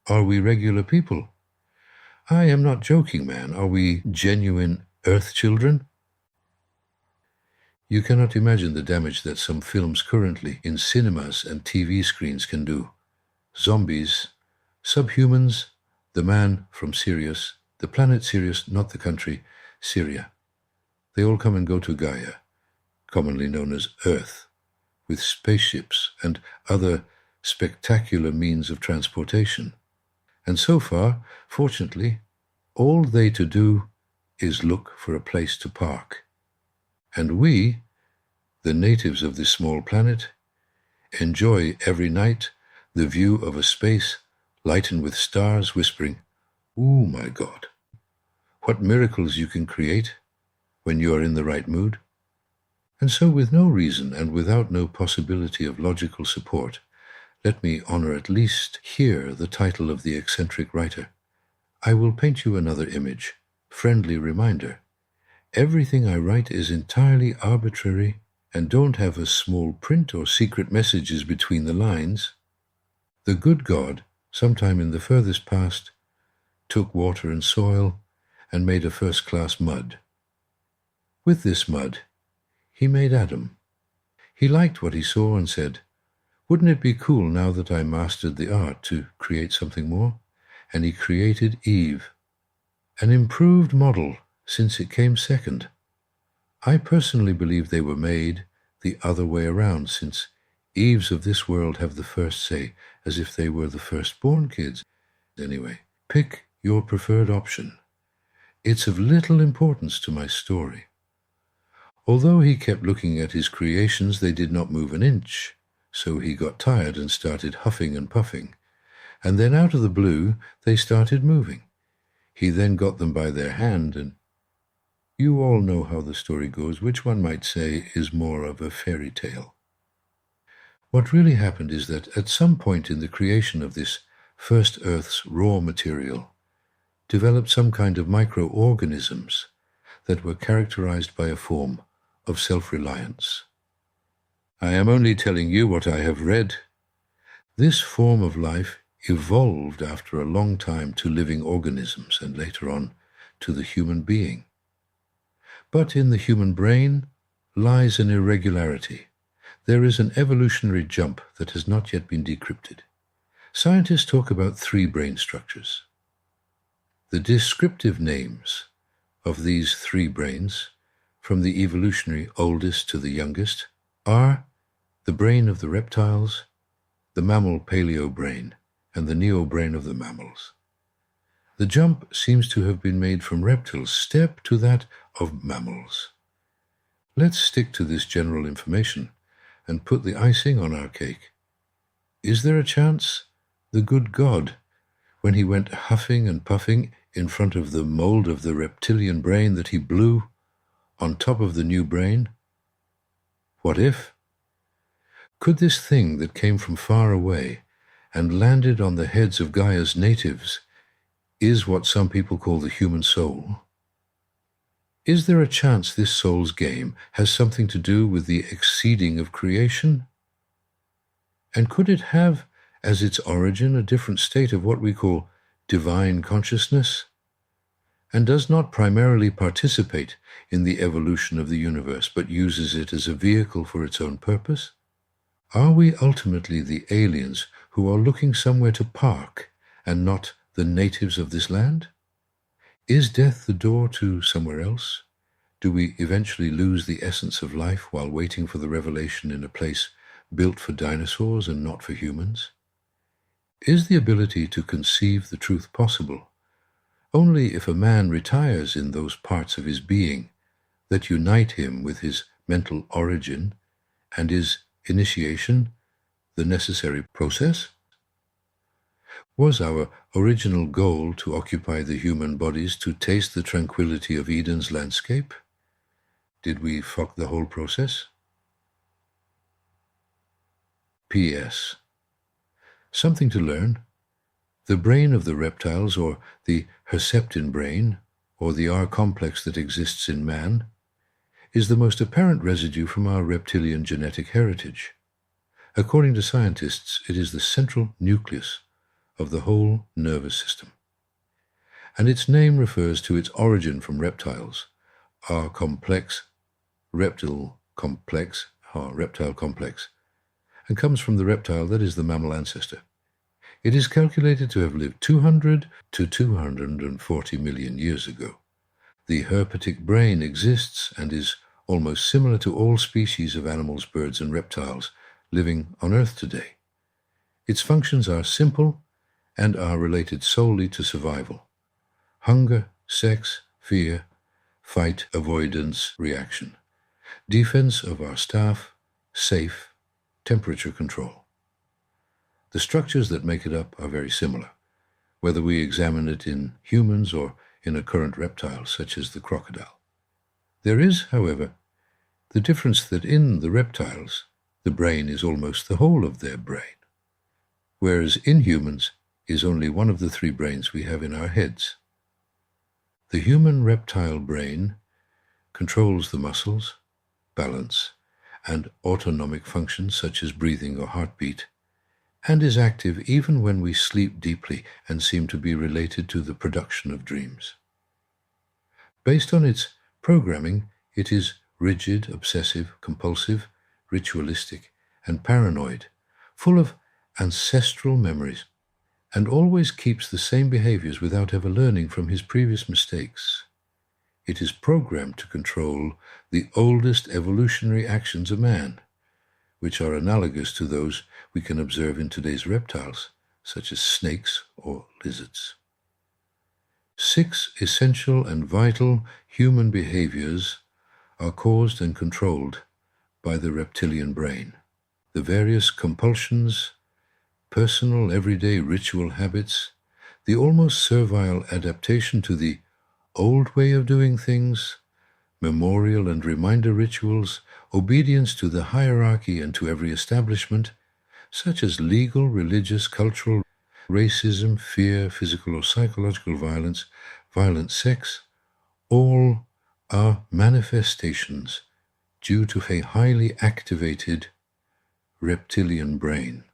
Are we regular people? I am not joking, man. Are we genuine Earth children? You cannot imagine the damage that some films currently in cinemas and TV screens can do. Zombies, subhumans, the man from Sirius, the planet Sirius, not the country, Syria. They all come and go to Gaia, commonly known as Earth, with spaceships and other spectacular means of transportation. And so far, fortunately, all they to do is look for a place to park. And we, the natives of this small planet, enjoy every night the view of a space lightened with stars whispering, "Ooh, my God, what miracles you can create when you are in the right mood." And so with no reason and without no possibility of logical support, let me honor at least here the title of the eccentric writer. I will paint you another image, friendly reminder. Everything I write is entirely arbitrary and don't have a small print or secret messages between the lines. The good God, sometime in the furthest past, took water and soil and made a first-class mud. With this mud, he made Adam. He liked what he saw and said, "Wouldn't it be cool now that I mastered the art to create something more?" And he created Eve, an improved model since it came second. I personally believe they were made the other way around, since Eves of this world have the first say, as if they were the firstborn kids. Anyway, pick your preferred option. It's of little importance to my story. Although he kept looking at his creations, they did not move an inch, so he got tired and started huffing and puffing. And then out of the blue, they started moving. He then got them by their hand, and you all know how the story goes, which one might say is more of a fairy tale. What really happened is that at some point in the creation of this first Earth's raw material, developed some kind of microorganisms that were characterized by a form of self-reliance. I am only telling you what I have read. This form of life evolved after a long time to living organisms and later on to the human being. But in the human brain lies an irregularity. There is an evolutionary jump that has not yet been decrypted. Scientists talk about 3 brain structures. The descriptive names of these 3 brains, from the evolutionary oldest to the youngest, are the brain of the reptiles, the mammal paleo brain, and the neo-brain of the mammals. The jump seems to have been made from reptiles' step to that of mammals. Let's stick to this general information and put the icing on our cake. Is there a chance the good God, when he went huffing and puffing in front of the mold of the reptilian brain that he blew on top of the new brain? What if? Could this thing that came from far away and landed on the heads of Gaia's natives is what some people call the human soul? Is there a chance this soul's game has something to do with the exceeding of creation? And could it have as its origin a different state of what we call divine consciousness, and does not primarily participate in the evolution of the universe, but uses it as a vehicle for its own purpose? Are we ultimately the aliens who are looking somewhere to park and not the natives of this land? Is death the door to somewhere else? Do we eventually lose the essence of life while waiting for the revelation in a place built for dinosaurs and not for humans? Is the ability to conceive the truth possible only if a man retires in those parts of his being that unite him with his mental origin, and is initiation the necessary process? Was our original goal to occupy the human bodies to taste the tranquility of Eden's landscape? Did we fuck the whole process? P.S. Something to learn. The brain of the reptiles, or the Herceptin brain, or the R-complex that exists in man, is the most apparent residue from our reptilian genetic heritage. According to scientists, it is the central nucleus of the whole nervous system. And its name refers to its origin from reptiles, our complex reptile complex, and comes from the reptile that is the mammal ancestor. It is calculated to have lived 200 to 240 million years ago. The herpetic brain exists and is almost similar to all species of animals, birds, and reptiles living on Earth today. Its functions are simple and are related solely to survival: hunger, sex, fear, fight, avoidance, reaction, defense of our staff, safe, temperature control. The structures that make it up are very similar, whether we examine it in humans or in a current reptile such as the crocodile. There is, however, the difference that in the reptiles, the brain is almost the whole of their brain, whereas in humans is only one of the three brains we have in our heads. The human reptile brain controls the muscles, balance, and autonomic functions such as breathing or heartbeat, and is active even when we sleep deeply and seem to be related to the production of dreams. Based on its programming, it is rigid, obsessive, compulsive, ritualistic, and paranoid, full of ancestral memories, and always keeps the same behaviors without ever learning from his previous mistakes. It is programmed to control the oldest evolutionary actions of man, which are analogous to those we can observe in today's reptiles, such as snakes or lizards. 6 essential and vital human behaviors are caused and controlled by the reptilian brain. The various compulsions, personal everyday ritual habits, the almost servile adaptation to the old way of doing things, memorial and reminder rituals, obedience to the hierarchy and to every establishment, such as legal, religious, cultural, racism, fear, physical or psychological violence, violent sex, all are manifestations due to a highly activated reptilian brain.